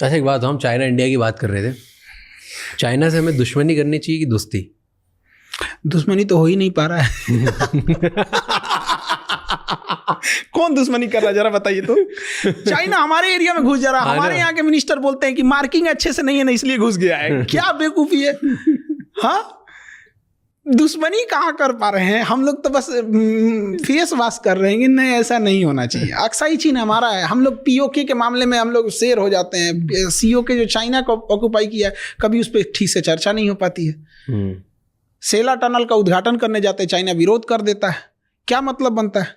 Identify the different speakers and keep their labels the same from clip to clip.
Speaker 1: अच्छा एक बात, हम चाइना इंडिया की बात कर रहे थे, चाइना से हमें दुश्मनी करनी चाहिए कि दोस्ती?
Speaker 2: दुश्मनी तो हो ही नहीं पा रहा है। कौन दुश्मनी कर रहा है जरा बताइए तो। चाइना हमारे एरिया में घुस जा रहा है, हमारे यहाँ के मिनिस्टर बोलते हैं कि मार्किंग अच्छे से नहीं है ना इसलिए घुस गया है। क्या बेवकूफी है। हाँ, दुश्मनी कहाँ कर पा रहे हैं हम लोग, तो बस फेस वॉश कर रहे हैं कि नहीं ऐसा नहीं होना चाहिए। अक्साई चीन हमारा है, हम लोग पीओके के मामले में हम लोग शेर हो जाते हैं। सीओके जो चाइना को ऑक्युपाई किया कभी उस पर ठीक से चर्चा नहीं हो पाती है। सेला टनल का उद्घाटन करने जाते हैं, चाइना विरोध कर देता है। क्या मतलब बनता है?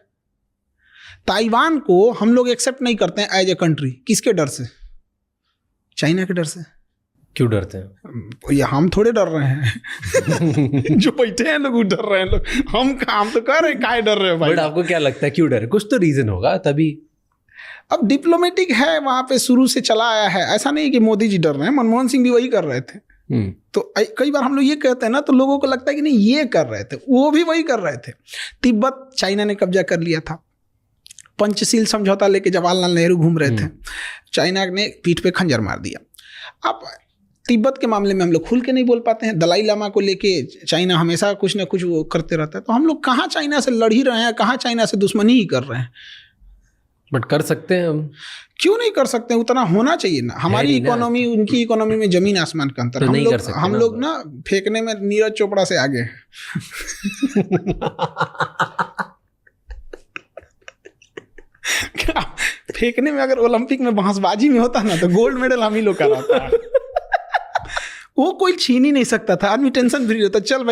Speaker 2: ताइवान को हम लोग एक्सेप्ट नहीं करते हैं एज ए कंट्री, किसके डर से? चाइना के डर से।
Speaker 1: क्यों डरते हैं?
Speaker 2: ये हम थोड़े डर रहे हैं। जो बैठे हैं लोग वो डर रहे हैं। लोग हम तो कह रहे हैं काहे डर रहे हो भाई।
Speaker 1: बट आपको क्या लगता है क्यों डर है? कुछ तो रीजन होगा तभी।
Speaker 2: अब डिप्लोमेटिक है, वहां पे शुरू से चला आया है। ऐसा नहीं कि मोदी जी डर रहे हैं, मनमोहन सिंह भी वही कर रहे थे। तो कई बार हम लोग ये कहते हैं ना, तो लोगों को लगता है कि नहीं ये कर रहे थे, वो भी वही कर रहे थे। तिब्बत चाइना ने कब्जा कर लिया था। पंचशील समझौता लेके जवाहरलाल नेहरू घूम रहे थे, चाइना ने पीठ पे खंजर मार दिया। अब तिब्बत के मामले में हम लोग खुल के नहीं बोल पाते हैं। दलाई लामा को लेके चाइना हमेशा कुछ ना कुछ वो करते रहता है। तो हम लोग कहाँ चाइना से लड़ ही रहे हैं, कहाँ चाइना से दुश्मनी ही कर रहे हैं।
Speaker 1: बट कर सकते हैं हम।
Speaker 2: क्यों नहीं कर सकते? उतना होना चाहिए ना। हमारी इकोनॉमी उनकी इकोनॉमी में जमीन आसमान का अंतर।
Speaker 1: तो
Speaker 2: हम लोग ना फेंकने में नीरज चोपड़ा से आगे हैं। फेंकने में अगर ओलंपिक में बांसबाजी में होता ना तो गोल्ड मेडल हम ही लोग का रहता है। वो कोई छीन ही नहीं सकता था। आदमी टेंशन फ्री रहता, चल भाई